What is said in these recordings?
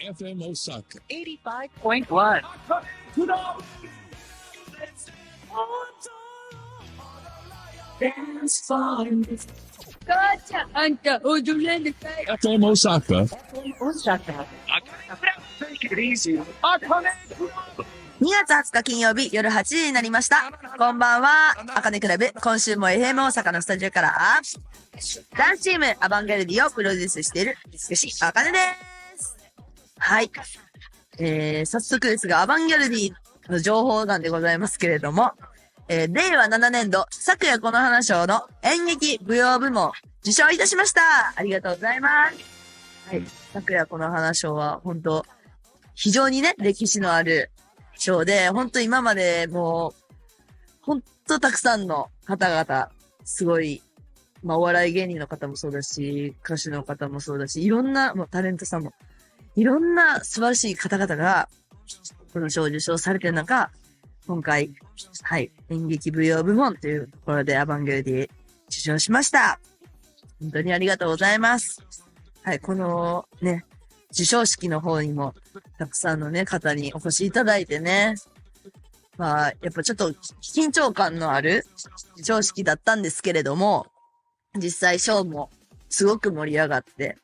FM Osaka 85.1. 母ちゃん、あんた踊らなさい。FM Osaka Osaka. Take it easy. 2月20日金曜日夜8時になりました。こんばんは、あかねクラブ。今週も FM 大阪のスタジオから、ダンスチームアバンギャルディをプロデュースしている、美しいあかねです。はい。早速ですが、アバンギャルディの情報欄でございますけれども、令和7年度、昨夜この花賞の演劇舞踊部門、受賞いたしました。ありがとうございます。はい。昨夜この花賞は、本当非常にね、歴史のある賞で、本当今までもう、本当たくさんの方々、すごい、まあお笑い芸人の方もそうだし、歌手の方もそうだし、いろんな、もうタレントさんも、いろんな素晴らしい方々が、この賞を受賞されている中、今回、はい、演劇舞踊部門というところでアバンギャルディ受賞しました。本当にありがとうございます。はい、このね、授賞式の方にも、たくさんのね、方にお越しいただいてね。まあ、やっぱちょっと緊張感のある授賞式だったんですけれども、実際賞もすごく盛り上がって、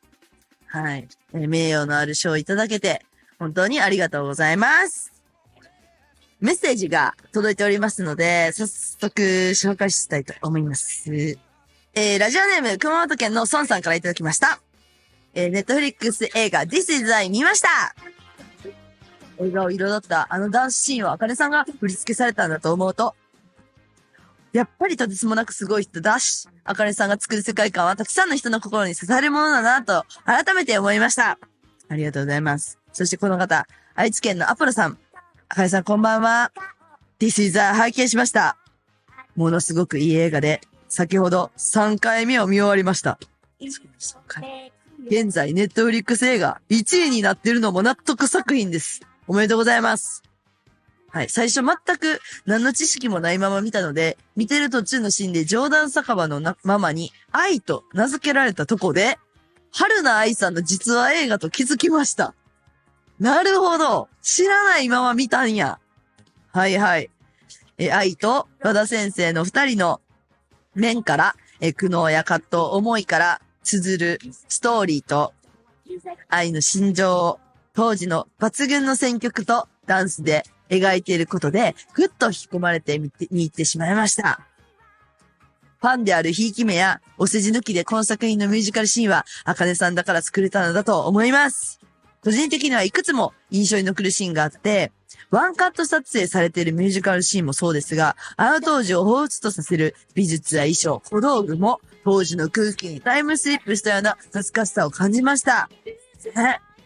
はい、名誉のある賞をいただけて、本当にありがとうございます。メッセージが届いておりますので、早速紹介したいと思います。ラジオネーム、熊本県の孫さんからいただきました。ネットフリックス映画 This is I 見ました。映画を彩ったあのダンスシーンをあかねさんが振り付けされたんだと思うと、やっぱりとてつもなくすごい人だし、あかねさんが作る世界観はたくさんの人の心に刺さるものだなと改めて思いました。ありがとうございます。そしてこの方、愛知県のアポロさん。あかねさんこんばんは。This is I 拝見しました。ものすごくいい映画で、先ほど3回目を見終わりました。現在、ネットフリックス映画1位になっているのも納得作品です。おめでとうございます。はい。最初全く何の知識もないまま見たので、見てる途中のシーンで冗談酒場のママに愛と名付けられたとこで、春菜愛さんの実話映画と気づきました。なるほど。知らないまま見たんや。はいはい。愛と和田先生の二人の面から、苦悩や葛藤、思いから綴るストーリーと、愛の心情を当時の抜群の選曲とダンスで描いていることで、ぐっと引き込まれて見入ってしまいました。ファンであるひいき目やお世辞抜きでこの作品のミュージカルシーンは、あかねさんだから作れたのだと思います。個人的にはいくつも印象に残るシーンがあって、ワンカット撮影されているミュージカルシーンもそうですが、あの当時を彷彿とさせる美術や衣装、小道具も当時の空気にタイムスリップしたような懐かしさを感じました。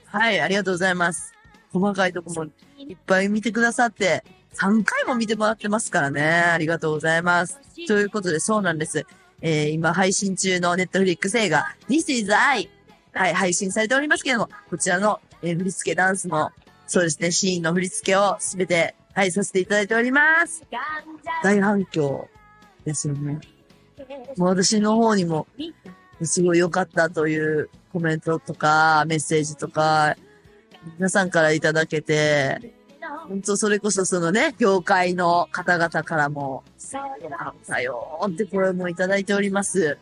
はい、ありがとうございます。細かいとこもいっぱい見てくださって、3回も見てもらってますからね。ありがとうございます。ということで、そうなんです。今配信中のネットフリックス映画 This is I。はい、配信されておりますけれども、こちらの、振り付けダンスも、そうですね、シーンの振り付けをすべて、はい、させていただいております。大反響ですよね。もう私の方にも、すごい良かったというコメントとか、メッセージとか、皆さんからいただけて、本当それこそそのね、業界の方々からも、良かったよーって声もいただいております。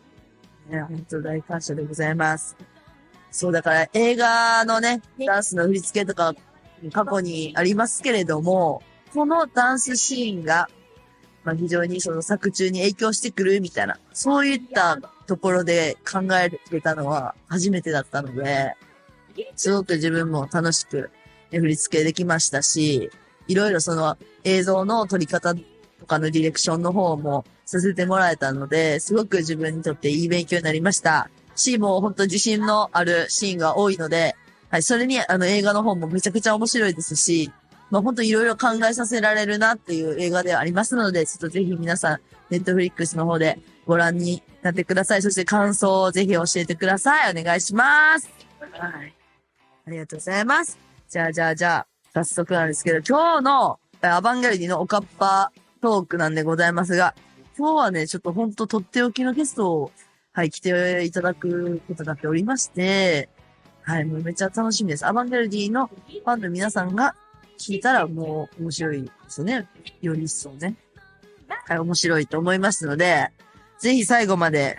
ね、本当大感謝でございます。そうだから映画のね、ダンスの振り付けとか過去にありますけれども、このダンスシーンが、まあ非常にその作中に影響してくるみたいな、そういったところで考えれたのは初めてだったので、すごく自分も楽しく振り付けできましたし、いろいろその映像の撮り方とかのディレクションの方もさせてもらえたので、すごく自分にとっていい勉強になりました。もう本当自信のあるシーンが多いので、はい、それに映画の方もめちゃくちゃ面白いですし、まあ本当いろいろ考えさせられるなっていう映画ではありますので、ちょっとぜひ皆さん、ネットフリックスの方でご覧になってください。そして感想をぜひ教えてください。お願いします。はい。ありがとうございます。じゃあ、早速なんですけど、今日のアバンギャルディのおかっぱトークなんでございますが、今日はね、ちょっと本当とっておきのゲストをはい、来ていただくことになっておりまして、はい、もうめっちゃ楽しみです。アバンギャルディのファンの皆さんが聞いたらもう面白いですよね。より一層ね。はい、面白いと思いますので、ぜひ最後まで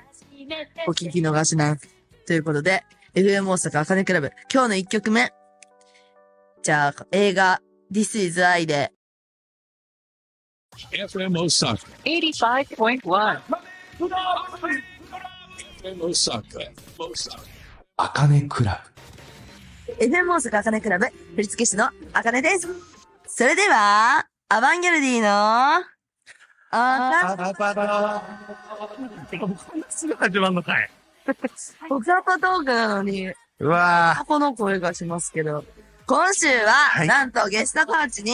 お聞き逃しなく。ということで、FM 大阪あかねクラブ、今日の1曲目。じゃあ、映画、This is I で、FM Osaka. 85.1. FM Osaka. Osaka. あかねクラ FM 大阪あかねクラブ、振付師のあかねです。それでは、アバンギャルディの、あすぐ始まんのかい。おかっぱトークなのに、うわこの声がしますけど、今週は、いなんとゲストコーチに、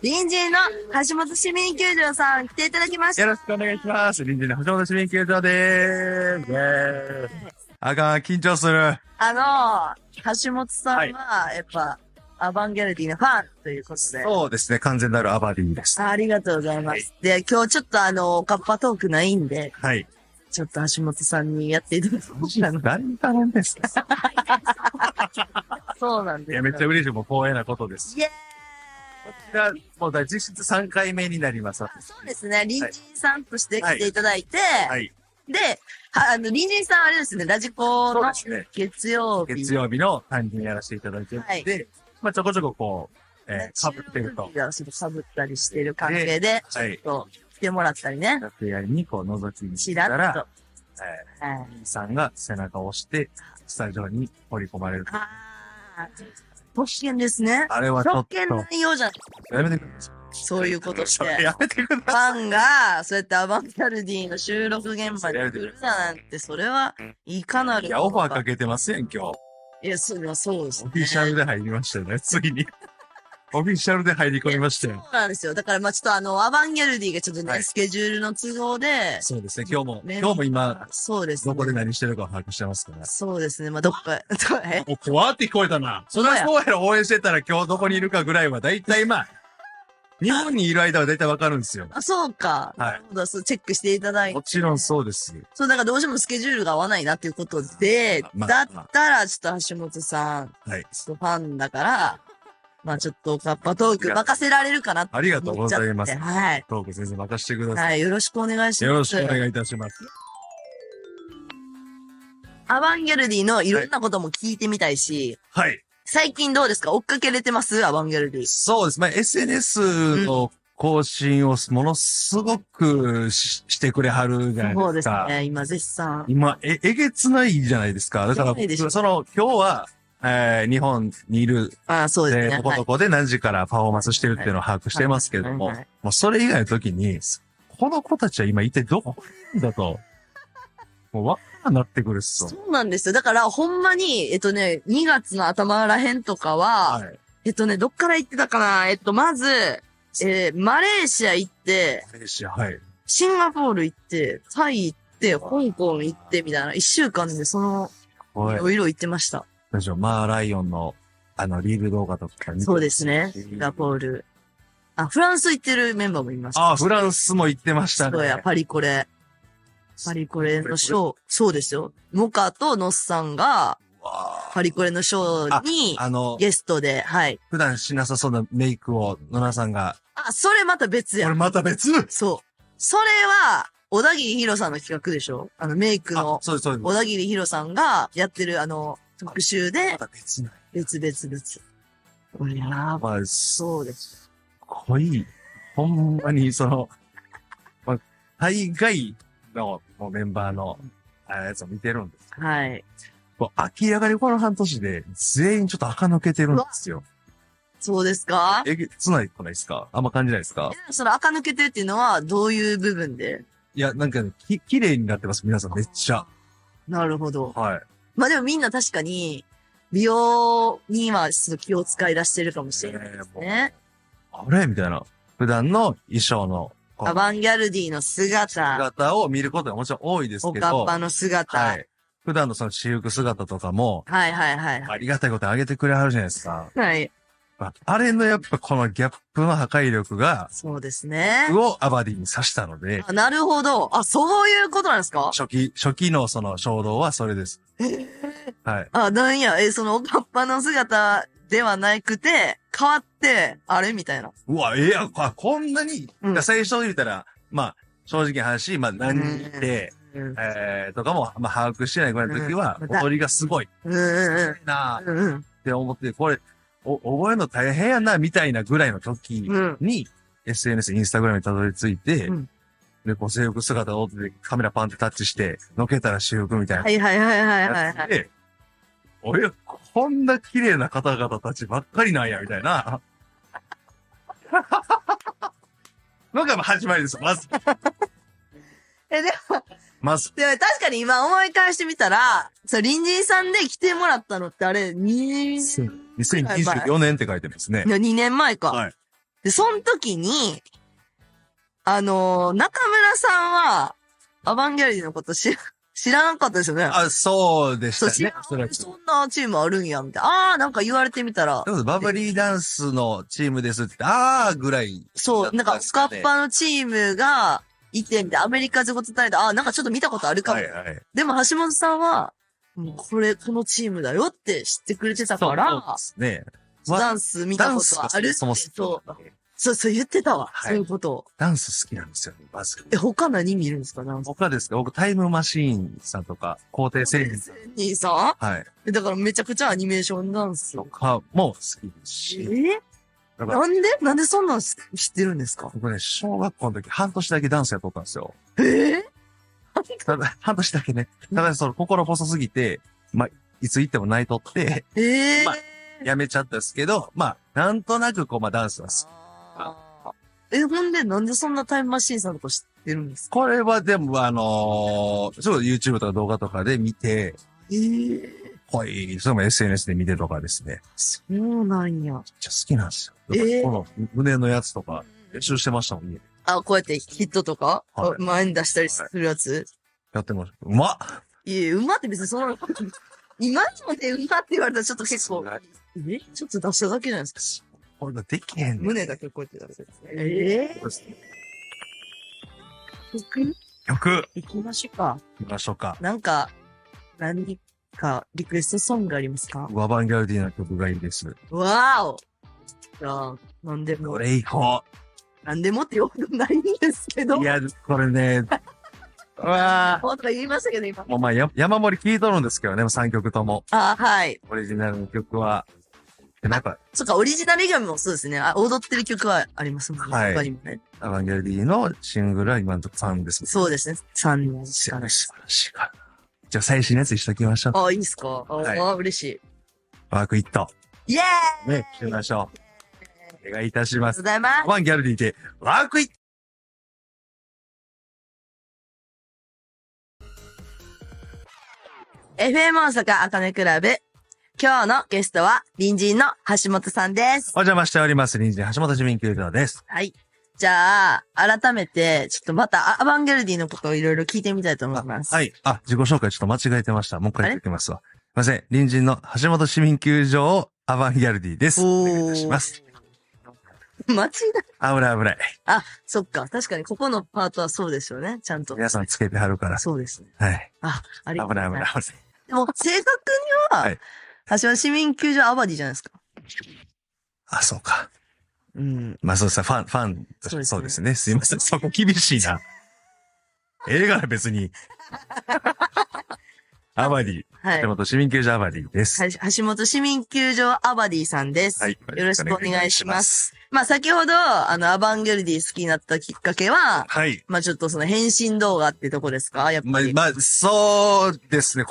隣人の橋本市民球場さん来ていただきましー。よた。ろしくお願いします。臨時の橋本市民球場でーす。イェーイ。あかん、緊張する。橋本さんは、やっぱ、アバンギャルディのファンということで。そうですね、完全なるアバディです。ありがとうございます。で、今日ちょっとおかっぱトークないんで、はい。ちょっと橋本さんにやっていただきましたの。何頼んですかそうなんです。いや、めっちゃ嬉しい。もう光栄なことです。イエーイこちら、もう実質3回目になります。そうですね。隣人さんとして来ていただいて、はい。で、隣人さんはあれですね、ラジコのそうですね。月曜日。月曜日の担任やらせていただいてるので、まあちょこちょここう、被ってると。いや、ちょっと被ったりしてる関係で、ちはい。ょっと来てもらったりね。楽屋にこう覗きにち来たら、らっと。はい。さんが背中を押して、スタジオに放り込まれる。ああ、特権ですね。あれはちょっと、特権の内容じゃん。やめてください。そういうことして。やめてくだフさい。ァンが、そうやってアバンギャルディの収録現場に来るだなんて、それは、いかなる。いや、オファーかけてますやん、今日。いや、そうですね。オフィシャルで入りましたよね、ついに。オフィシャルで入り込みましたよ。そうなんですよ。だから、まあちょっとアバンギャルディがちょっとね、はいスケジュールの都合で、そうですね、今日ねも今、そうですね。どこで何してるか把握してますから。そうですね。まあどっか、もう怖って聞こえたな。そりゃそうやろ、応援してたら今日どこにいるかぐらいは、だいたいまあ、日本にいる間はだいたいわかるんですよ。あ、そうか。はいなるほど。そう、チェックしていただいて。もちろんそうです。そう、だからどうしてもスケジュールが合わないなっていうことで、まあだったら、ちょっと橋本さん、はい。ちょっとファンだから、まあちょっとカッパトーク任せられるかなってありがとうございます思っちゃってはい。トーク全然任せてください。はい。よろしくお願いします。よろしくお願いいたします。アバンギャルディのいろんなことも聞いてみたいし、はい。最近どうですか？追っかけれてますアバンギャルディ。そうです。まあ、SNS の更新をものすごくしてくれはるじゃないそうですですか。ね。今絶賛。今、えげつないじゃないですか。だから、えげつないでしょ今日は、日本にいる、あそうですね。ここどこで何時からパフォーマンスしてるっていうのを把握してますけれども、はいはいもうそれ以外の時に、この子たちは今一体どこにいるんだと、もうわからなってくるっすよ。そうなんですよ。だから、ほんまに、2月の頭らへんとかは、はい。どっから行ってたかなまず、マレーシア行って、マレーシア、はい。シンガポール行って、タイ行って、香港行って、みたいな、1週間でいはい。ろいろ行ってました。マーライオンの、リール動画とか見てそうですね。シンガポール。あ、フランス行ってるメンバーもいました。ああ、フランスも行ってましたね。そうや、パリコレ。パリコレのショー、そうですよ。モカとノッさんが、わパリコレのショーに、ゲストで、はい。普段しなさそうなメイクを野田さんが。あ、それまた別やこれ。また別そう。それは、小田切ヒロさんの企画でしょメイクの、そうです、そうです。小田切ヒロさんがやってる特集でま、た別なんや別。これやばまあ、そうです。濃い。ほんまに、まあ、大概のもうメンバーの、やつを見てるんです。はい。もう明らかにこの半年で全員ちょっと垢抜けてるんですよ。そうですかえげつないくないですか？あんま感じないですか？その垢抜けてるっていうのは、どういう部分で？いや、なんかね、綺麗になってます、皆さんめっちゃ。なるほど。はい。まあでもみんな確かに、美容にはちょっと気を使い出してるかもしれないですね。あれみたいな。普段の衣装の、アバンギャルディの姿、姿を見ることがもちろん多いですおけど。かっぱの姿。ははいい。普段のその私服姿とかも、はい。ありがたいことあげてくれはるじゃないですか。はい。あれのやっぱこのギャップの破壊力が、そうですね。をアバディに刺したので、あ、なるほど。あ、そういうことなんですか？初期のその衝動はそれです。はい。あ、なんや、そのおかっぱの姿ではなくて、変わって、あれみたいな。うわ、こんなに、うん最初言ったら、まあ、正直な話、まあ、何人いて、とかも、まあ、把握してないぐらいの時は、うん踊りがすごい。うんうんなうん。うんうん。って思って、これ、覚えるの大変やな、みたいなぐらいの時に、SNS、インスタグラムにたどり着いて、うんで、こう制服姿を踊ってカメラパンってタッチして、のけたら私服みたいな。はいはいはいはいはいはい。やつで、こんな綺麗な方々たちばっかりなんや、みたいな。のが始まりです、まず。でも、まず。確かに今思い返してみたら、隣人さんで来てもらったのってあれ、2024年って書いてますね。 2年前か。はい。で、その時に、中村さんは、アバンギャルディのこと知らなかったですよね。あ、そうでしそう、たね。そんなチームあるんや、みたいな。なんか言われてみたら。バブリーダンスのチームですって言って、ぐらい。そう、なんか、スカッパのチームがいて、みたいな、アメリカでこと伝えて、なんかちょっと見たことあるかも。はいはい。でも、橋本さんは、このチームだよって知ってくれてたから、そうですね。ダンス見たことあるって、そもそもそう言ってたわ。はいそういうことを。ダンス好きなんですよ、まず。他何見るんですか、ダンス。他ですか、僕タイムマシーンさんとか、皇帝聖人さん。兄さはい。んだからめちゃくちゃアニメーションダンス。とかも好きですし。だからなんでそんなん知ってるんですか？僕ね、小学校の時半年だけダンスやっとったんですよ。ただ、半年だけね。ただ、心細すぎて、まあ、いつ行っても泣いとって、まあやめちゃったんですけど、まあ、なんとなくダンスは好き。ほんでなんでそんなタイムマシーンさんのこと知ってるんですか？これはでも、YouTube とか動画とかで見て、それも SNS で見てとかですね。そうなんや。めっちゃ好きなんですよ。この胸のやつとか、練習してましたもんね。こうやってヒットとか、はい前に出したりするやつ、やってました。うまっうまって別に今のでうまって言われたらちょっと結構、ちょっと出しただけじゃないですか。これできへんねん。胸だけこうやって出す。曲行きましょうか。行きましょうか。なんか、何かリクエストソングありますか？アバンギャルディな曲がいいです。わーお。じゃあ、なんでも。これ行こなんでもってよくないんですけど。う。いや、これね、うわとか言いましたけど、今。もうまあ、山盛り聴いとるんですけどね、3曲とも。はい。オリジナルの曲は。でなんか、そっか、オリジナル以外もそうですね。踊ってる曲はありますもんね。はい他にもね。アバンギャルディのシングルは今のところ3です。そうですね。3人しかない。素晴らしいから。じゃあ最新のやつにしときましょう。いいですか？はい嬉しい。ワークイット。イエーイね、しましょう。お願いいたします。ありがとうございますア。バンギャルディで、ワークイットFM 大阪あかねクラブ。今日のゲストは、隣人の橋本さんです。お邪魔しております。隣人橋本市民球場です。はい。じゃあ、改めて、ちょっとまたアバンギャルディのことをいろいろ聞いてみたいと思います。はい。自己紹介ちょっと間違えてました。もう一回言ってきますわ。すいません。隣人の橋本市民球場アバンギャルディです。お願いいたします。間違い。危ない。そっか。確かにここのパートはそうですよね。ちゃんと。皆さんつけてはるから。そうですね。はい。ありがとうございます。危ない。でも、正確には、はい橋本市民球場アバディじゃないですか。そうか。うん。まあそうですね。ファンとしてそうですね。すいません。そこ厳しいな。映画は別に。アバディ。はい橋。本市民球場アバディです。橋本市民球場アバディさんです。はい。よろしくお願いしま。す。まあ先ほど、アバンギャルディ好きになったきっかけは、はい。まあちょっとその変身動画ってとこですか？やっぱり。そうですね。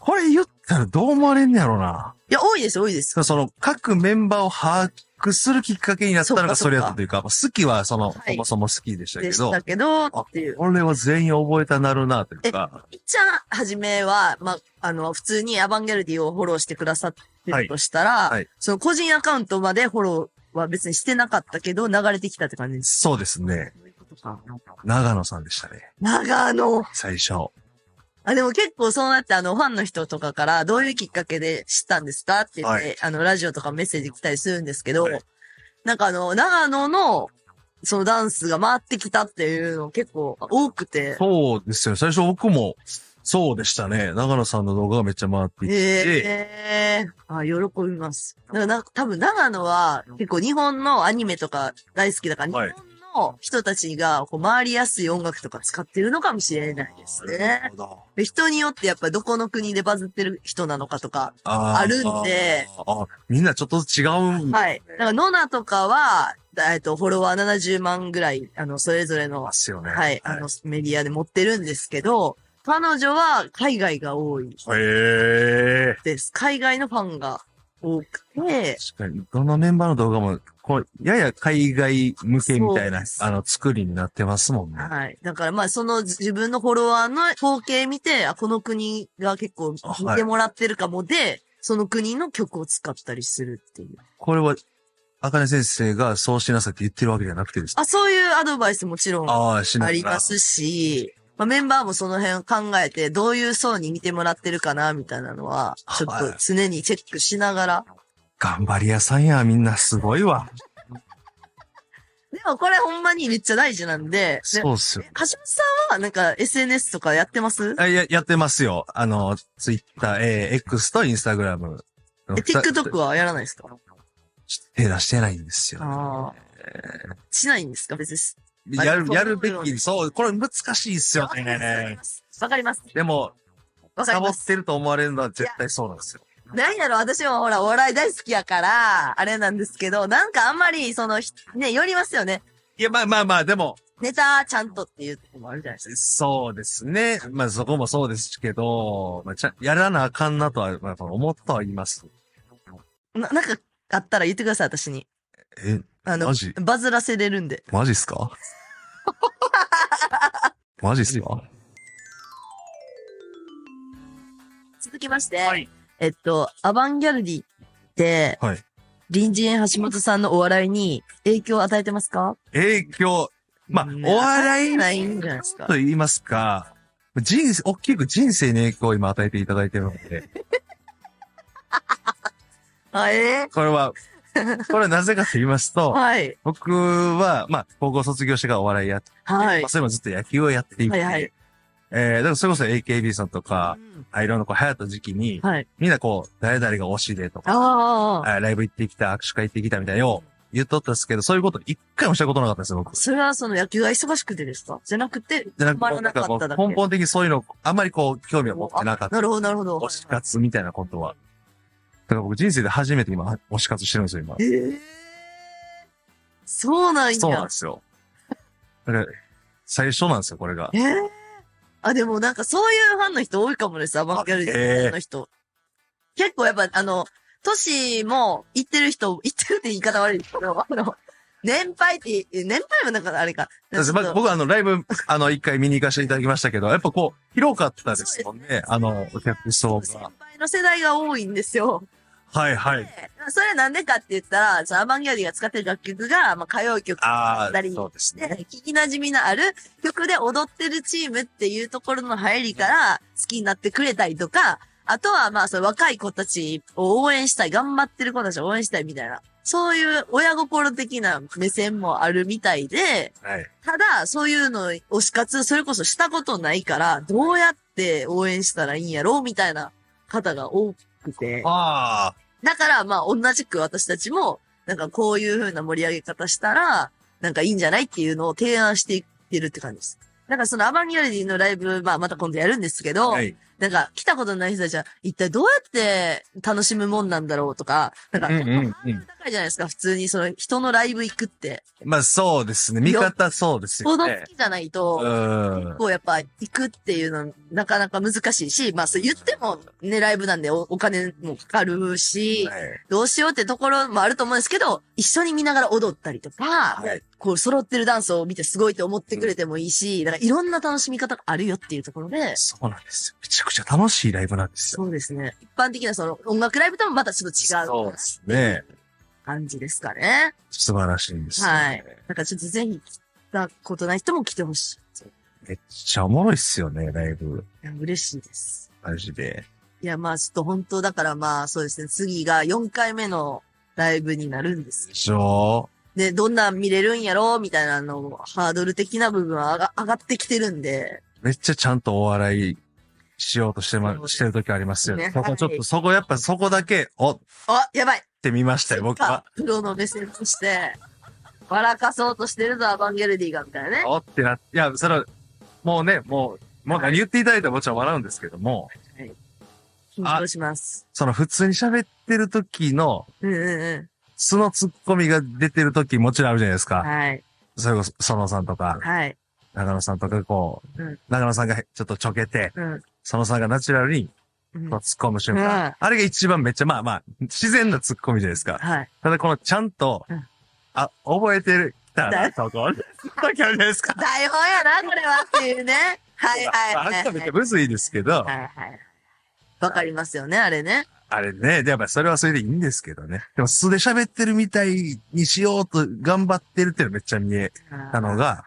これ言ったらどう思われんねやろうな。いや、多いです、多いです。その、各メンバーを把握するきっかけになったのがそれやったというか、好きはそもそも好きでしたけど、でしたけど、っていう。これは全員覚えたなるなというか、いっちゃんはじめは、まあ、普通にアバンギャルディをフォローしてくださってるとしたら、はいはいその個人アカウントまでフォローは別にしてなかったけど、流れてきたって感じです。そうですね。そういうことか。長野さんでしたね。長野。最初。あ、でも結構そうなってファンの人とかからどういうきっかけで知ったんですかって言って、ラジオとかメッセージ来たりするんですけど、なんか長野の、そのダンスが回ってきたっていうの結構多くて。そうですよ。最初僕も、そうでしたね。長野さんの動画がめっちゃ回ってきて。喜びます。だから多分長野は結構日本のアニメとか大好きだから、日本の人たちがこう回りやすい音楽とか使ってるのかもしれないですね。で人によってやっぱりどこの国でバズってる人なのかとかあるんで。みんなちょっとずつ違うんはい。だからノナとかは、フォロワー70万ぐらい、それぞれの、はい、メディアで持ってるんですけど、彼女は海外が多いです。海外のファンが多くて。確かに、どのメンバーの動画も、やや海外向けみたいな、作りになってますもんね。はい。だからまあ、その自分のフォロワーの統計見て、この国が結構見てもらってるかもで、その国の曲を使ったりするっていう。これは、あかね先生がそうしなさいって言ってるわけじゃなくてですか？そういうアドバイスもちろんありますし、まあ、メンバーもその辺考えて、どういう層に見てもらってるかな、みたいなのは、ちょっと常にチェックしながら。頑張り屋さんや、みんなすごいわ。でもこれほんまにめっちゃ大事なんで。そうっすよ。橋本さんはなんか SNS とかやってます？やってますよ。Twitter、X と Instagram。TikTok はやらないですか？手出してないんですよ、しないんですか別に。やるべき、そう、これ難しいっすよね。わかります。でも、サボってると思われるのは絶対そうなんですよ。なんやろ、私もほら、お笑い大好きやから、あれなんですけど、なんかあんまり、ね、寄りますよね。いや、まあ、でも。ネタちゃんとっていうとこもあるじゃないですか。そうですね。まあそこもそうですけど、やらなあかんなとは、思ってはいます。なんか、あったら言ってください、私に。マジバズらせれるんで。マジっすかマジっすか続きまして、アバンギャルディって、隣人橋本さんのお笑いに影響を与えてますか？影響、お笑いないんじゃないですか。と言いますか、大きく人生に影響を今与えていただいてるので。これはなぜかと言いますと、僕は、高校卒業してからお笑いやって、それもずっと野球をやっていて、だからそれこそ AKB さんとか、いろんな流行った時期に、みんな誰々が推しでとか、ライブ行ってきた、握手会行ってきたみたいなのを言っとったんですけど、そういうこと一回もしたことなかったんですよ、僕。それは野球が忙しくてですか？じゃなくて、なかっただけ。根本的にそういうの、あんまり興味を持ってなかった。なるほど、なるほど。推し活みたいなことは。だから僕人生で初めて今、推し活してるんですよ、今。そうなんや。そうなんですよ。だから、最初なんですよ、これが。でもなんかそういうファンの人多いかもです、アバンギャルディの人。結構やっぱ年も行ってるって言い方悪いですけど、年配もなんかあれか。僕ライブ、一回見に行かせていただきましたけど、やっぱ広かったですもんね、お客層が。先輩の世代が多いんですよ。はいはい。それなんでかって言ったら、アバンギャルディが使ってる楽曲が、歌謡曲だったり、そうですね。聞き馴染みのある曲で踊ってるチームっていうところの入りから好きになってくれたりとか、あとは若い子たちを応援したい、頑張ってる子たちを応援したいみたいな、そういう親心的な目線もあるみたいで、ただ、そういうの推し活、それこそしたことないから、どうやって応援したらいいんやろうみたいな方が多くて。だから、同じく私たちも、なんかこういう風な盛り上げ方したら、なんかいいんじゃないっていうのを提案していってるって感じです。なんかアバンギャルディのライブ、また今度やるんですけど、なんか来たことない人たちは一体どうやって楽しむもんなんだろうとか、なんか、高いじゃないですか、普通に人のライブ行くって。そうですね。見方そうですよね。行動好きじゃないと、結構やっぱ行くっていうのなかなか難しいし、そう言ってもね、ライブなんでお金もかかるし、どうしようってところもあると思うんですけど、一緒に見ながら踊ったりとか、揃ってるダンスを見てすごいと思ってくれてもいいし、なんかいろんな楽しみ方があるよっていうところで。そうなんですよ。めちゃくちゃ楽しいライブなんですよ。そうですね。一般的な音楽ライブともまたちょっと違う。そうですね。感じですかね。素晴らしいんですよ。はい。なんかちょっとぜひ来たことない人も来てほしい。めっちゃおもろいっすよね、ライブ。いや、嬉しいです。マジで。いや、まあ、ちょっと本当だからまあ、そうですね。次が4回目のライブになるんですで。しょで、どんなん見れるんやろうみたいなの、ハードル的な部分は上がってきてるんで。めっちゃちゃんとお笑いしようとしてる時ありますよね。ねそこちょっと、そこやっぱそこだけ、あ、やばいって見ましたよ、僕は。プロの目線として、笑かそうとしてるぞ、アバンゲルディが、みたいなね。っていや、それは、もうね、もう何言っていただいたらもちろん笑うんですけども、緊張します。その普通に喋ってる時の、うんうんう素のツッコミが出てる時もちろんあるじゃないですん。か。はい。それこそ、園野さんとか、はい。長野さんとかこう、うん長野さんがちょっとちょけて、うん。園野さんがナチュラルにうん突っ込む瞬うん間。あれが一番めっちゃまあ、自然なツッコミじゃないですか。はい。ただこのちゃんと、うん覚えてる、たな、とこ、時あるじゃないですか。台本やな、これはっていうね。はいはいはい、はい。改めてむずいですけど、はいはい。わかりますよね、あれね。あれね、でやっぱそれはそれでいいんですけどね。でも素で喋ってるみたいにしようと頑張ってるっていうのめっちゃ見えたのが、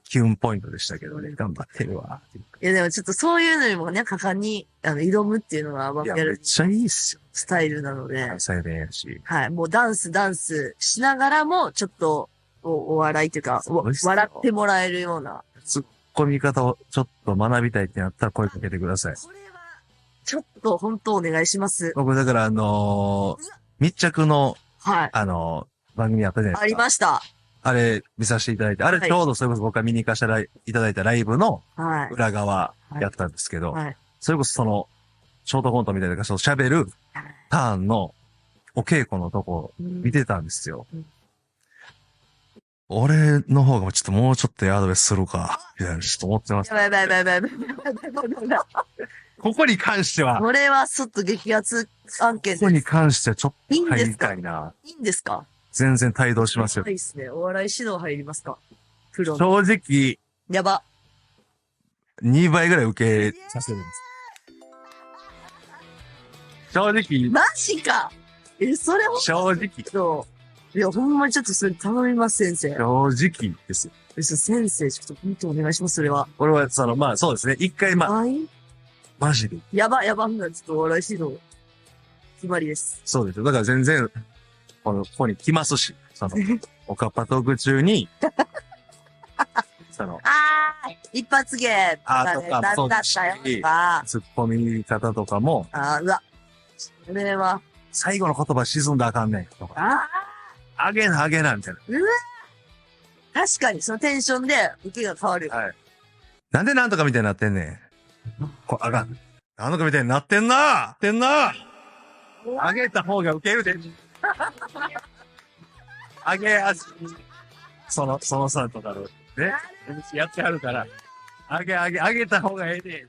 キュンポイントでしたけどね。頑張ってるわ。いやでもちょっとそういうのにもね、果敢に挑むっていうのが、いや、めっちゃいいっすよ。スタイルなので。関西弁やし。はい。もうダンスしながらも、ちょっと、お笑いというか、笑ってもらえるような。ツッコミ方をちょっと学びたいってなったら声かけてください。これは、ちょっと本当お願いします。僕だから密着の、はい。番組あったじゃないですか。ありました。あれ見させていただいて、あれちょうどそれこそ僕が見に行かせていただいたライブのはい。裏側やったんですけど、はい。それこそその、ショートコントみたいな、その喋るターンのお稽古のとこ見てたんですよ。うん俺の方がちょっともうちょっとアドバイスするか、みたいなちょっと思ってます。やばいやばいやばいやばいやばい。ここに関しては、これはちょっと激アツ案件です。ここに関してはちょっといいん入りですかたいな。いいんですか全然帯同しますよい。いっすね。お笑い指導入りますかプロの。正直、やば。 2倍ぐらい受けさせるんです。正直、マジかそれを正直、いや、ほんまにちょっとそれ頼みます、先生。正直ですよ。先生、ちょっと本当お願いします、それは。これはそうですね。一回はい。マジで。やば、ちょっとお笑い指導、決まりです。そうですよ。だから全然、ここに来ますし、おかっぱトーク中に、一発芸とかね、とかだったよとか。ツッコミ方とかも、うわ。それは。最後の言葉沈んだらあかんねん、とか。あげな、みたいな。確かに、そのテンションで受けが変わる。はい。なんでなんとかみたいになってんねん。あかん。なんとかみたいになってんなあげた方が受けるで。あげやすい。そのさんとかの、ね。やってはるから。あげた方がええで。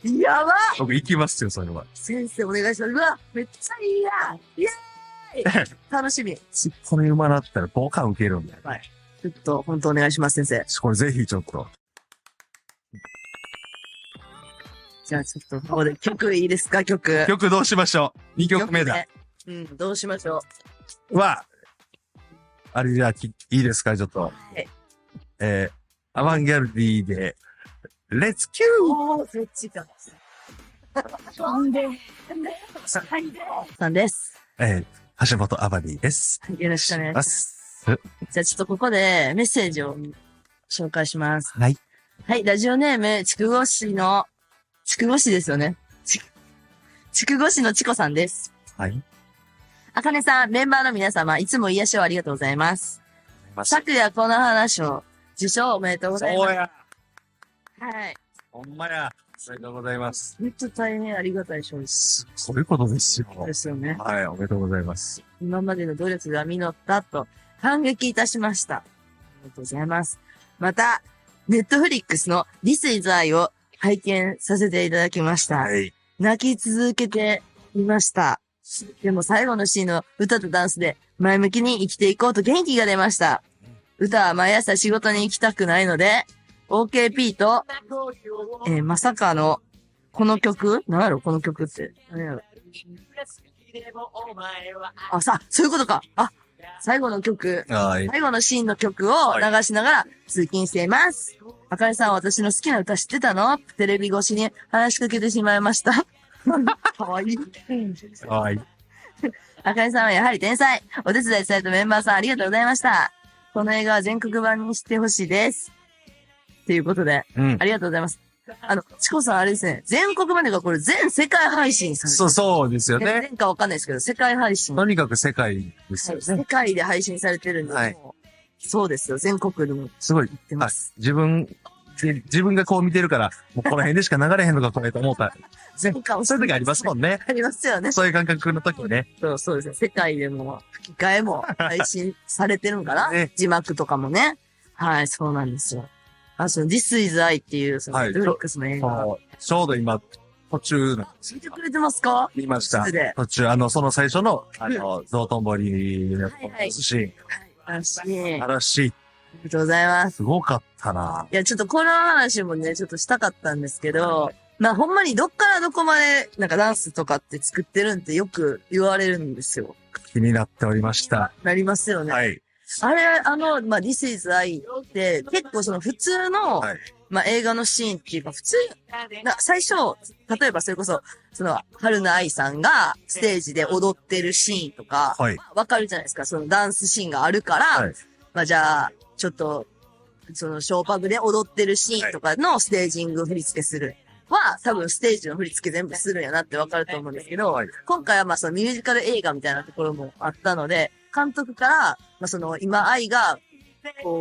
やば僕行きますよ、それは。先生お願いします。うわ、めっちゃいいやイェーイ楽しみ。ツッコミ馬だったらボカン受けるんだよ。はい。ちょっと、本当お願いします、先生。これぜひちょっと。じゃあちょっと、ここで曲いいですか、曲。曲どうしましょう ?2 曲目だ。うん、どうしましょあれじゃあ、いいですかちょっと。はい。アバンギャルディで、レッツキューそっちか。さんです。橋本アバディです。よろしくお願いします。じゃあちょっとここでメッセージを紹介します。はい。はい、ラジオネーム、筑後市ですよね。筑後市のチコさんです。はい。あかねさん、メンバーの皆様、いつも癒しをありがとうございます。昨夜この話を受賞おめでとうございます。そうや。はい。ほんまや。おめでとうございます。めっちゃ大変ありがたい賞です。そういうことですよ。ですよね。はい、おめでとうございます。今までの努力が実ったと感激いたしました。ありがとうございます。また、ネットフリックスの This is I を拝見させていただきました。はい。泣き続けていました。でも最後のシーンの歌とダンスで前向きに生きていこうと元気が出ました。歌は毎朝仕事に行きたくないので、OKP と、まさかの、この曲何やろこの曲って。何やろそういうことか。最後の曲、はい。最後のシーンの曲を流しながら通勤しています。あかりさん、私の好きな歌知ってたの？テレビ越しに話しかけてしまいました。かわいい。はい。あかりさんはやはり天才。お手伝いされたメンバーさんありがとうございました。この映画は全国版にしてほしいです。ということで、うんあ。りがとうございます。チコさんあれですね、全国版でかこれ全世界配信されてる。そうですよね。全かわかんないですけど、世界配信。とにかく世界ですよね。世界で配信されてるんで、はいもうそうですよ。全国にもすごい。行ってます。自分がこう見てるから、もうこの辺でしか流れへんのかこれと思ったら。そういう時ありますもんね。ありますよね。そういう感覚の時ね。そうですね。世界でも吹き替えも配信されてるのかな、ね字幕とかもね。はい、そうなんですよ。This is I っていう、その、はいネットフリックスの映画。ちょうど今、途中なんですよ。見てくれてますか？見ました途中で。途中、その最初の、道頓堀のシーン。あり新しい。がとうございます。すごかったな。いや、ちょっとこの話もね、ちょっとしたかったんですけど、まあほんまにどっからどこまで、なんかダンスとかって作ってるんってよく言われるんですよ。気になっておりました。なりますよね。はい。あれ、まあ、This is I って結構その普通の、はい。まあ映画のシーンっていうか普通、最初、例えばそれこそ、その、春菜愛さんがステージで踊ってるシーンとか、はい。わかるじゃないですか。そのダンスシーンがあるから、はい。まあじゃあ、ちょっと、そのショーパブで踊ってるシーンとかのステージング振り付けするは、多分ステージの振り付け全部するんやなってわかると思うんですけど、はい。今回はまあそのミュージカル映画みたいなところもあったので、監督から、まあその今愛が、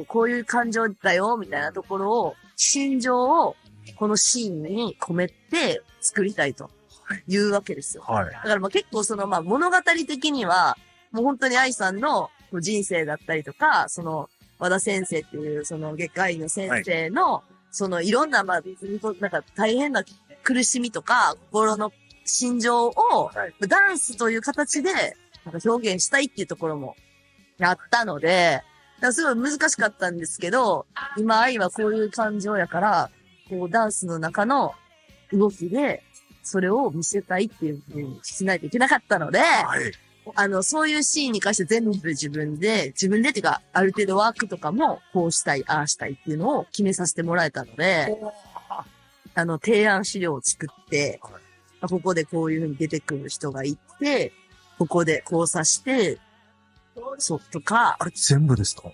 こういう感情だよ、みたいなところを、心情をこのシーンに込めて作りたいというわけですよ。はい。だからまあ結構そのまあ物語的には、もう本当に愛さんの人生だったりとか、その和田先生っていうその外科医の先生の、そのいろんなまあ、なんか大変な苦しみとか心の心情をダンスという形でなんか表現したいっていうところもあったので、だからすごい難しかったんですけど、今愛はこういう感情やから、こうダンスの中の動きで、それを見せたいっていうふうにしないといけなかったので、はい。そういうシーンに関して全部自分でっていうか、ある程度ワークとかも、こうしたい、ああしたいっていうのを決めさせてもらえたので、提案資料を作って、ここでこういうふうに出てくる人がいて、ここで交差して、そうとか、あれ全部ですか？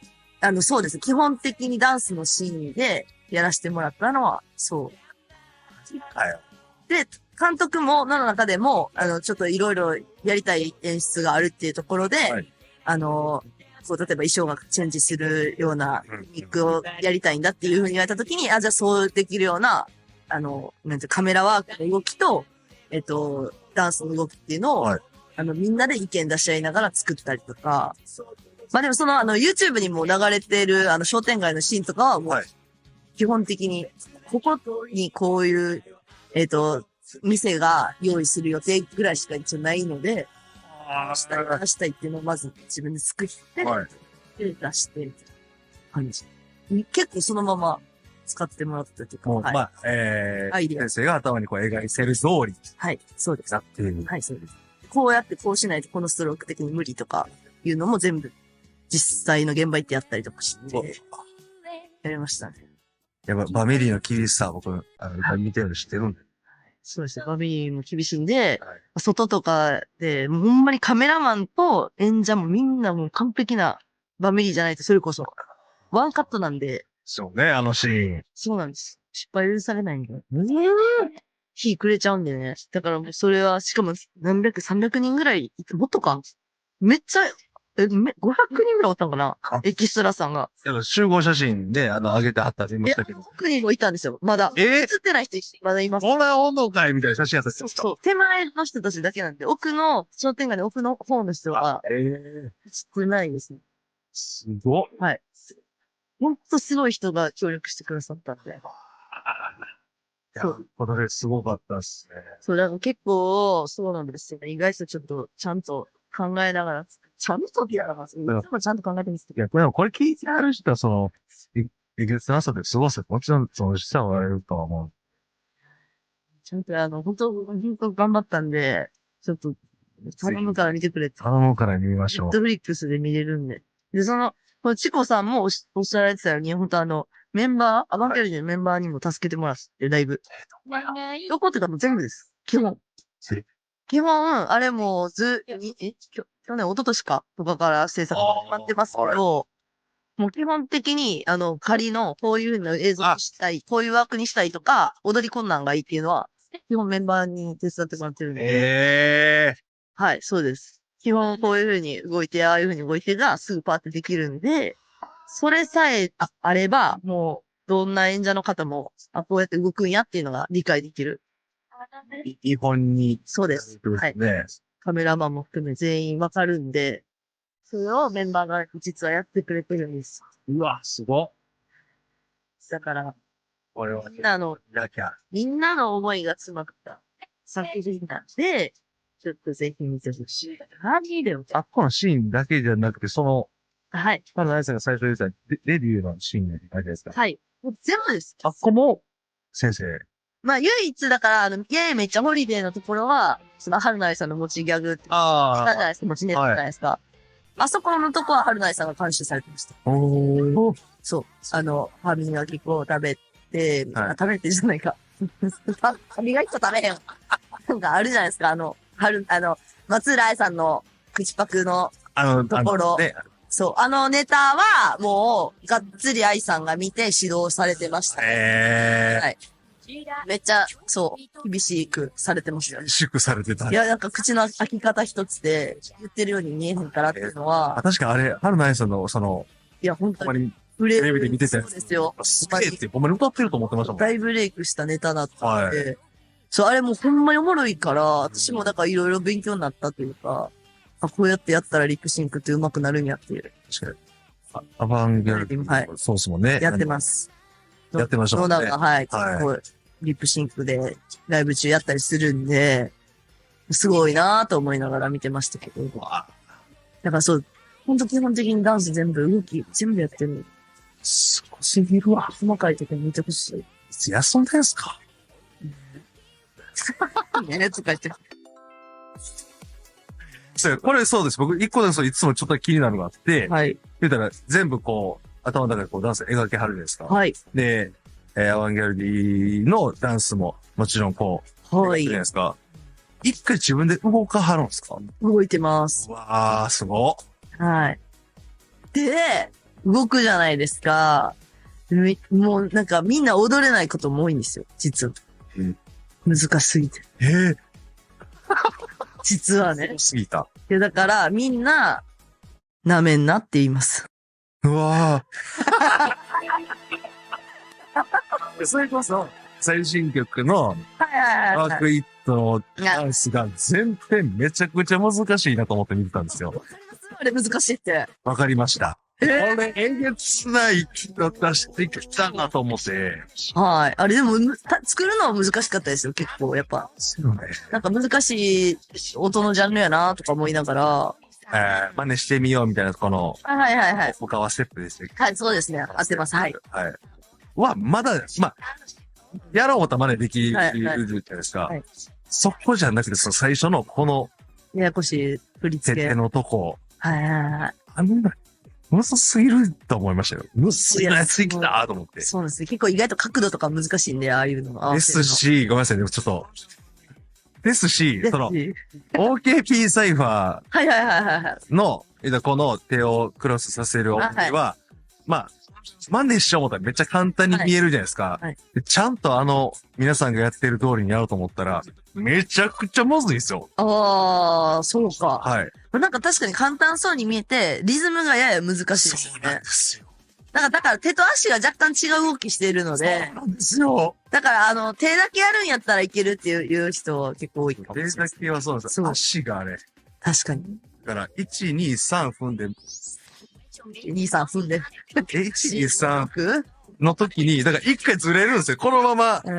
そうです。基本的にダンスのシーンでやらせてもらったのは、そう。はい。で、監督も、の中でも、ちょっといろいろやりたい演出があるっていうところで、はい。こう、例えば衣装がチェンジするような肉をやりたいんだっていうふうに言われたときに、じゃあそうできるような、なんてカメラワークの動きと、ダンスの動きっていうのを、はいみんなで意見出し合いながら作ったりとか、まあでもそのYouTube にも流れてる商店街のシーンとかはもうはい、基本的に、ここにこういう、店が用意する予定ぐらいしか一応ないので、出したいっていうのをまず自分で作って、はい。で出して、感じ。結構そのまま使ってもらったというか、もう、はい。まあ、アイデア先生が頭にこう描いてる通りはい、そうです。なっている。はい、そうです。こうやってこうしないとこのストローク的に無理とかいうのも全部実際の現場行ってやったりとかして、やりましたね。やっぱバミリーの厳しさは僕、見てるの知ってるんで。そうですね。バビーも厳しいんで、はい外とかで、もうほんまにカメラマンと演者もみんなもう完璧なバミリーじゃないと、それこそ、ワンカットなんで、そうね、あのシーン。そうなんです。失敗許されないんで。火くれちゃうんでね。だからもうそれは、しかも何百、300人ぐらい、もっとか。めっちゃ、500人ぐらいおったんかなあエキストラさんが。集合写真で、上げてはったって言いまいや、したけど。 100人もいたんですよ。まだ。映ってない人まだいます。こんな温度会みたいな写真やったんですか？そう。手前の人たちだけなんで、奥の、商店街の奥の方の人は少ないですね。すごっ。はい。ほんとすごい人が協力してくださったんで。いやそう、これすごかったっすね。そう、だから結構、そうなんですよね。意外とちょっと、ちゃんと考えながら、ちゃんとってやらなかった。いつもちゃんと考えてるんですけいや、でもこれ聞いてある人は、えげつなさですごさ、もちろん、下は言われるとは思う。ちゃんと本当頑張ったんで、ちょっと、頼むから見てくれって。頼むから見ましょう。ネットフリックスで見れるんで。で、このチコさんもおっしゃられてたように、本当メンバー、アバンギャルディのメンバーにも助けてもらってライブ。どこってかもう全部です。基本。基本、あれも去年、一昨年かとかから制作始まってますけど、もう基本的に、仮の、こういうの映像にしたい、こういう枠にしたいとか、踊り困難がいいっていうのは、基本メンバーに手伝ってもらってるんで。はい、そうです。基本こういう風に動いて、ああいう風に動いてがすぐパーってできるんで、それさえあれば、もう、どんな演者の方も、こうやって動くんやっていうのが理解できる。日本に。そうです。はい。カメラマンも含め全員わかるんで、それをメンバーが実はやってくれてるんです。うわ、すごっ。だから、これはみんなの思いが詰まった作品なんで、ちょっとぜひ見てほしい。何でも。このシーンだけじゃなくて、はい。田中さんが最初言ったレビューのシーンのあれじゃないですか。はい。もう全部です。ここも、先生。まあ、唯一だから、イエーイめっちゃホリデーのところは、春菜さんの持ちギャグって、じゃないですか、持ちネタじゃないですか。あそこのとこは春菜さんが監修されてました。そう。歯磨き粉を食べて、食べてじゃないか。歯磨き粉食べへん。なんかあるじゃないですか、松浦愛さんの口パクのところ。そう。ネタは、もう、がっつり愛さんが見て指導されてました、ね。はい。めっちゃ、そう、厳しくされてましたよ。厳しくされてた。いや、なんか口の開き方一つで言ってるように見えへんからっていうのは。確かあれ、春菜愛さんの、いや、本当に。テレビで見てたやつ。そうですよ。すげえって、ほんまに歌ってると思ってましたもん。大ブレイクしたネタだったんで。そう、あれもうほんまにおもろいから、私もだからいろいろ勉強になったというか、こうやってやったらリップシンクって上手くなるんやっていう。確かに。アバンギャルディ、そうですもんね。やってます。やってましたもんね。はい。リップシンクでライブ中やったりするんで、すごいなぁと思いながら見てましたけど。だからそう、ほんと基本的にダンス全部動き、全部やってる。すごすぎるわ。細かいとこ見てほしい。いつ休んでんすかね、とか言って。これそうです。僕一個でいつもちょっと気になるのがあって、はい。言うたら全部こう、頭の中でこうダンス描けはるじゃないですか。はい。で、アバンギャルディのダンスももちろんこう、はい。じゃないですか。一回自分で動かはるんですか？動いてます。うわー、すごっ。はい。で、動くじゃないですか。もうなんかみんな踊れないことも多いんですよ、実は。難しすぎて。実はね。すぎた。いや、だからみんな、なめんなって言います。うわぁ。それこそ、最新曲の、ワークイットのダンスが全編めちゃくちゃ難しいなと思って見てたんですよ。あれ難しいって。わかりました。これ、えげつないの出してきたなと思って。はい。あれでも、作るのは難しかったですよ、結構、やっぱ。そうね。なんか難しい音のジャンルやなとか思いながら。真似してみようみたいな、この。はいはいはい。他はステップですね。はい、そうですね。合ってます。はい。はい。まだ、やろう思ったら真似できるじゃないですか。はい。そこじゃなくて、最初のこの、ややこしい振り付け。手のとこ。はいはいはい。むずすぎると思いましたよ。むずいなやついきたと思って。そうですね。結構意外と角度とか難しいんで、ああいうの。ですし、ごめんなさいね、ちょっと。ですし、OKP サイファーの、この手をクロスさせる音は、真似しよう思ったらめっちゃ簡単に見えるじゃないですか。はい、ちゃんと皆さんがやってる通りにやろうと思ったら、めちゃくちゃむずいですよ。ああ、そうか。はい。なんか確かに簡単そうに見えて、リズムがやや難しいですね。そうなんですよ。だから手と足が若干違う動きしているので。そうなんですよ。だから手だけやるんやったらいけるっていう人は結構多いかもしれない。手だけはそうなんですよ。足があれ。確かに。だから、1、2、3踏んで、2、3踏んで。1、2、3の時に、だから一回ずれるんですよ。このまま、こ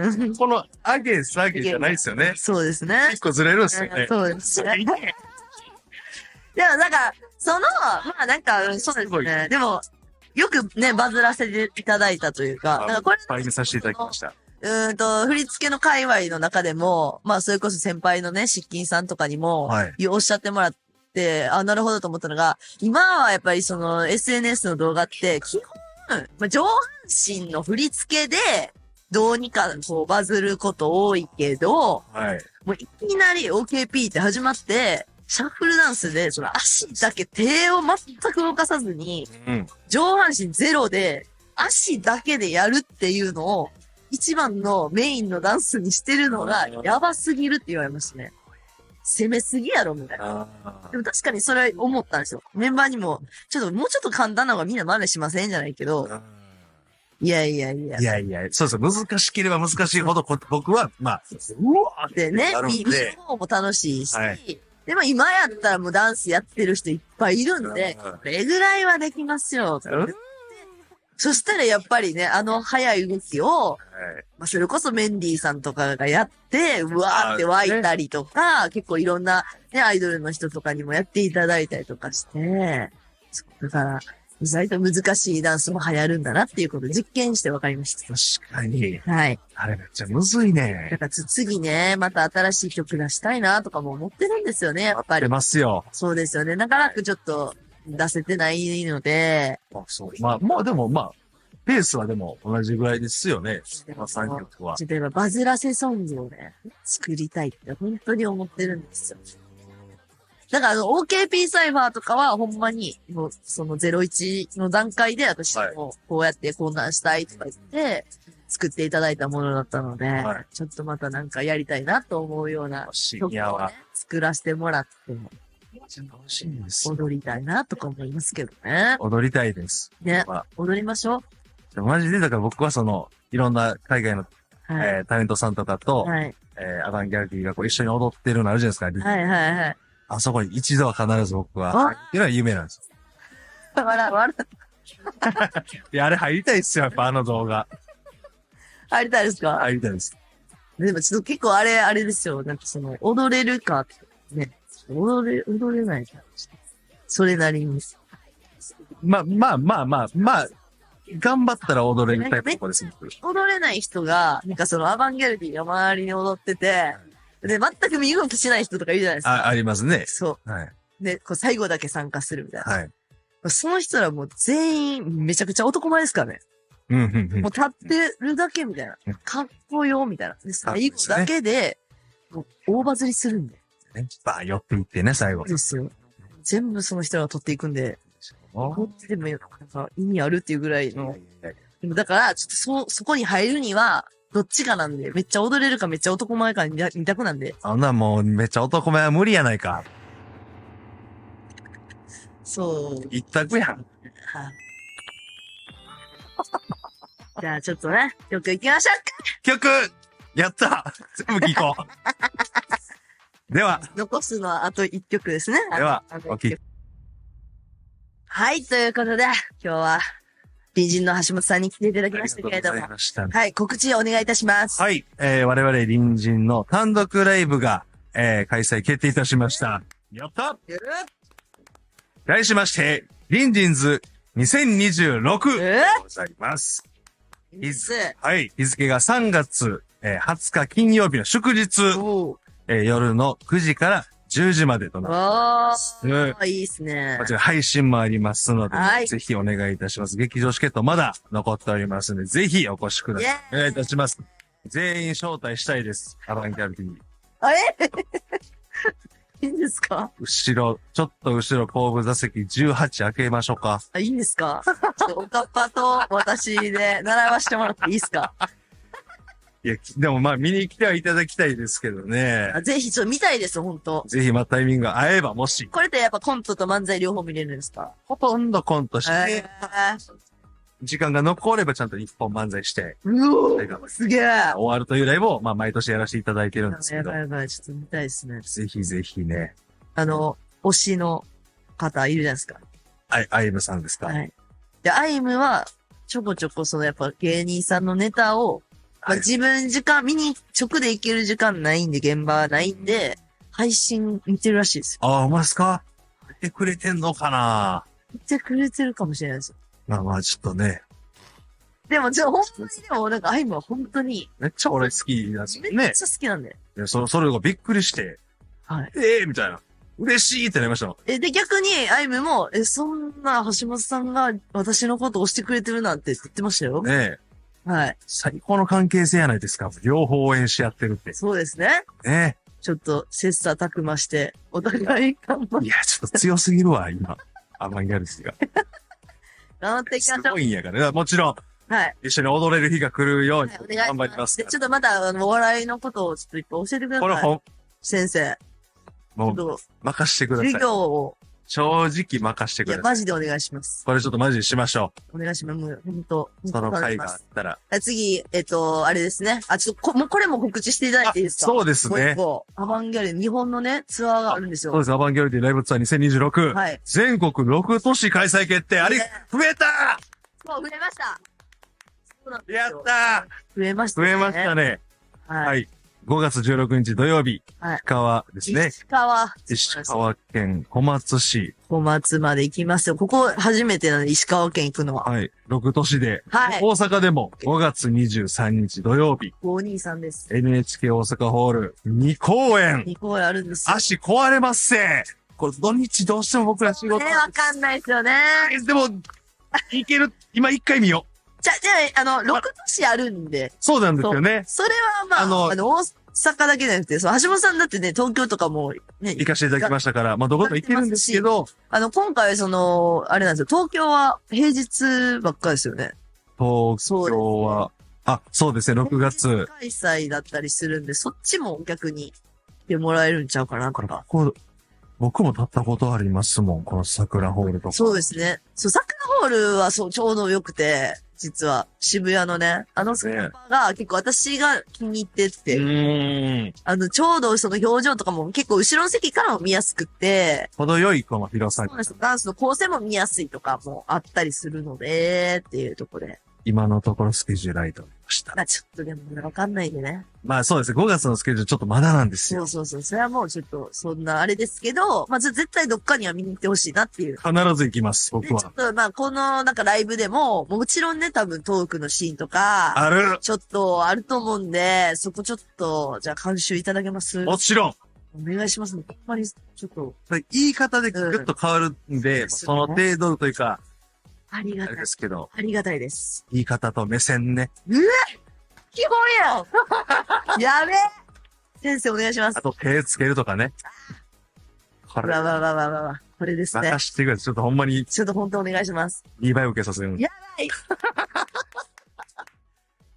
の上げ下げじゃないですよね。そうですね。一個ずれるんですよね。そうですね。でもなんか、なんか、そうですね。でも、よくね、バズらせていただいたというか、なんかこれ、パイにさせていただきました。振り付けの界隈の中でも、まあ、それこそ先輩のね、失金さんとかにも、おっしゃってもらって、あ、なるほどと思ったのが、今はやっぱりその SNS の動画って、基本、まあ、上半身の振り付けで、どうにかこうバズること多いけど、もういきなり OKP って始まって、シャッフルダンスで、その足だけ手を全く動かさずに、上半身ゼロで、足だけでやるっていうのを、一番のメインのダンスにしてるのが、やばすぎるって言われましたね。攻めすぎやろ、みたいな。でも確かにそれ思ったんですよ。メンバーにも、もうちょっと簡単なのがみんな真似しませんじゃないけど、いや。そうそう、難しければ難しいほど、僕は、まあ、うわーでね、見る方も楽しいし、でも今やったらもうダンスやってる人いっぱいいるんで、これぐらいはできますよ。そしたらやっぱりね、速い動きを、まあ、それこそメンディーさんとかがやって、うわーって湧いたりとか、結構いろんなね、アイドルの人とかにもやっていただいたりとかして、だから、意外と難しいダンスも流行るんだなっていうことを実験して分かりました。確かに。はい。あれめっちゃむずいね。だから次ね、また新しい曲出したいなとかも思ってるんですよね、やっぱり。出ますよ。そうですよね。なかなかちょっと出せてないので。まあでもペースはでも同じぐらいですよね。まあ3曲は。例えばバズらせソングをね、作りたいって本当に思ってるんですよ。だからOKP サイファーとかはほんまに、もうその01の段階で私もこうやってこんなんしたいとか言って、作っていただいたものだったので、ちょっとまたなんかやりたいなと思うような曲を、ね、作らせてもらっても、踊りたいなとか思いますけどね。踊りたいです。ね、踊りましょう。マジで、だから僕はその、いろんな海外の、タレントさんとかと、アバンギャルディがこう一緒に踊ってるのあるじゃないですか。あそこに一度は必ず僕は、っていうのは夢なんですよ。いや、あれ入りたいっすよ、やっぱ動画。入りたいですか？入りたいです。でもちょっと結構あれですよ。なんか踊れるか、ね。踊れないか。それなりに。まあ、頑張ったら踊れるタイプの子ですね。踊れない人が、なんかアバンギャルディが周りに踊ってて、で、全く身動きしない人とかいるじゃないですか。ありますね。そう。で、最後だけ参加するみたいな。その人らもう全員めちゃくちゃ男前ですからね。もう立ってるだけみたいな。かっこよみたいな。で、最後だけで、もう大バズりするんで。バー寄っていってね、最後。ですよ。全部その人が取っていくんで、取ってもなんか意味あるっていうぐらいの。でもだから、ちょっとそこに入るには、どっちかなんで、めっちゃ踊れるかめっちゃ男前か二択なんで。もうめっちゃ男前は無理やないか。そう。一択やん。じゃあちょっとね、曲行きましょうか。曲やった全部聴こう。では。残すのはあと1曲ですね。では、お聴き。はい、ということで、今日は、隣人の橋本さんに来ていただきましたけれども。はい、告知をお願いいたします。はい、我々隣人の単独ライブが、開催決定いたしました。やった題しまして、隣人ズ2026でございます。はい、日付が3月、20日金曜日の祝日、夜の9時から10時までとなっております。いいですね。こちら配信もありますので、ぜひお願いいたします。劇場チケットまだ残っておりますので、ぜひお越しください。お願いいたします。全員招待したいです。アバンギャルディに。いいんですか？ちょっと後ろ後部座席18開けましょうか。いいんですか？おかっぱと私で習わせてもらっていいですか？いや、でも見に来てはいただきたいですけどね。ぜひ見たいです、本当。ぜひタイミングが合えば、もし。これってやっぱコントと漫才両方見れるんですか？ほとんどコントして、時間が残ればちゃんと一本漫才して。すげえ。終わるというライブを、毎年やらせていただいてるんですけど。やばい、ちょっと見たいですね。ぜひぜひね。推しの方いるじゃないですか。アイムさんですか？はい。で、アイムは、ちょこちょこやっぱ芸人さんのネタを、自分見に直で行ける時間ないんで、現場はないんで、配信見てるらしいですよ。ほんまですか？見てくれてんのかな？見てくれてるかもしれないですよ。ちょっとね。でも、ほんまにでも、なんか、アイムは本当に、めっちゃ俺好きなんですよねめっ。ちゃ好きなんで。それがびっくりして、はい。みたいな。嬉しいってなりましたもん。で、逆に、アイムも、そんな橋本さんが私のことを押してくれてるなんて言ってましたよ。ねえ。はい。最高の関係性やないですか。両方応援し合ってるって。そうですね。ねちょっと、切磋琢磨して、お互い頑張え。いや、ちょっと強すぎるわ、今。アバンギャルディが。頑張っていきすましょう。ごいんやから。もちろん、はい。一緒に踊れる日が来るようにはい、お願いし頑張りま。ますすで、ちょっとまた、お笑いのことをちょっといっぱい教えてください。これ先生。もう、ちょっと、任してください授。業を、正直任していや、ください。マジでお願いします。これちょっとマジでしましょお願いします。もう、ほんと。う。その会会があったら。次、あれですね。ちょっともうこれも告知していただいていいですか？そうですね。もう一個、アバンギャルディ、日本のね、ツアーがあるんですよ。そうです。アバンギャルディライブツアー2026。はい。全国6都市開催決定。増えたそう、増えました。そうなんですよやった増えましたね。増えましたね。は。はいい。5月16日土曜日、はい石川ですね。石川。石川県小松市。小松まで行きますよ。ここ初めてなんで、石川県行くのは。はい。6都市で。はい大阪でも5月23日土曜日、 523です。 NHK 大阪ホール2公演。 2公演あるんですよ。足壊れますせ。これ土日どうしても僕ら仕事。ね、わかんないですよね。でも、いける。今1回見よう。じゃあ、6都市あるんで。そうなんですよね。それはまあ、大阪だけじゃなくて、橋本さんだってね、東京とかもね、行かせていただきましたから、まあどこでも行けるんですけど、今回あれなんですよ、東京は平日ばっかですよね。東京は、そうですね、6月。開催だったりするんで、そっちも逆に来てもらえるんちゃうかなとこれか。僕も立ったことありますもん、この桜ホールとか。そうですね。そう、桜ホールはそう、ちょうど良くて、実は渋谷のね、スカパが結構私が気に入ってて、ちょうどその表情とかも結構後ろの席からも見やすくって、程よいこの広さそうなんですよ。ダンスの構成も見やすいとかもあったりするので、っていうところで。今のところスケジュールライトになりました。まあちょっとでもわかんないんでね。まあそうですね、5月のスケジュールちょっとまだなんですよ。そうそうそう。それはもうちょっと、そんなあれですけど、まあ絶対どっかには見に行ってほしいなっていう。必ず行きます、僕で、ちょはっ。とまあこのなんかライブでも、もちろんね、多分トークのシーンとか、あるちょっとあると思うんで、そこちょっと、じゃあ監修いただけますもちろんお願いしますね。ほんまに、ちょっと、言い方でぐっと変わるんで、うんその程度というか、あれありがたい。ですけど、ありがたいです。言い方と目線ね。基本やんやべえ先生お願いしますあ。と手つけるとかね。これ、わ。これですね任。してくれ。ちょっとほんまにちょっと本当お願いします。 2倍受けさせる。やばい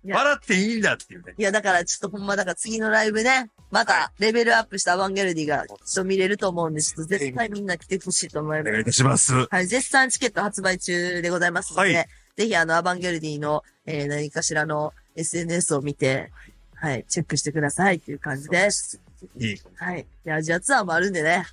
や笑っていいんだっていうね。いや、だからちょっとほんま、だから次のライブね、またレベルアップしたアバンギャルディがきっと見れると思うんで、ちょっと絶対みんな来てほしいと思います。お願いいたします。はい、絶賛チケット発売中でございますので、はいぜひアバンギャルディの、何かしらの SNS を見て、はい、チェックしてくださいっていう感じです。いい。はい。で、アジアツアーもあるんでね、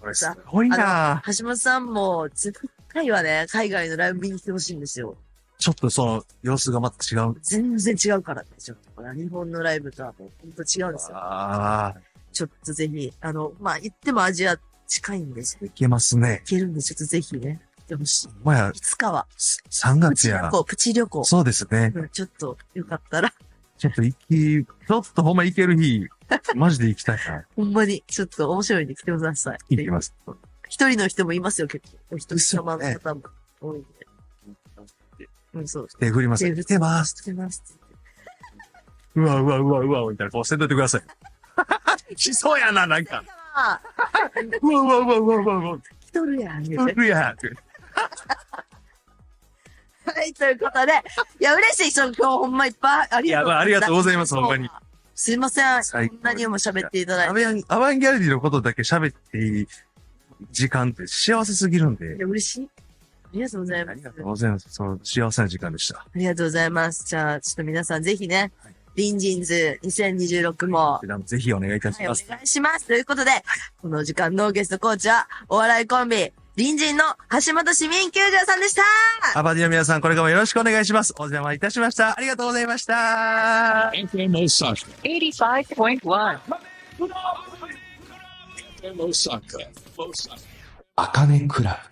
これすごいなぁ橋本さんも、絶対はね、海外のライブ見に来てほしいんですよ。ちょっとその様子がまた違う。全然違うからね、ちょっと。これ日本のライブとはもう本当違うんですよ。ああ、ちょっとぜひ、まあ、言ってもアジア近いんで、いいけますね。けるんで、ちょっとぜひね、来てほしい。お前やい、つかは、 3プ月や。チ旅行、プチ旅行。そうですね。うんちょっと、よかったら、ちょっとほんま行ける日、マジで行きたいな。ほんまに、ちょっと面白いんで来てください。行きます。一人の人もいますよ、結構。お一人様の方も多いんで。うん、そう。手振ります。手振来てます。来てますってうわ、みたいな顔せんといてください。しそうやな、なんか。ああ、うわ。来とるやん、言うてうや。はい、ということで、いや、嬉しい人、今日ほんまいっぱいありがとうございます。いやありがとうございますほんまに。すいません。最高こんなにも喋っていただいて。アバンギャルディのことだけ喋っていい時間って幸せすぎるんでい。や、嬉しい。ありがとうございます。ありがとうございます。その幸せな時間でした。ありがとうございます。じゃあ、ちょっと皆さんぜひね、リンジンズ2026も、ぜひお願いいたしはい、おます。願いします。ということで、この時間のゲストコーチは、お笑いコンビ、隣人の橋本市民球場さんでした。アバディの皆さん、これからもよろしくお願いします。お邪魔いたしました。ありがとうございました。 FM Osaka. 85.1. FM Osaka. Osaka. あかねクラブ。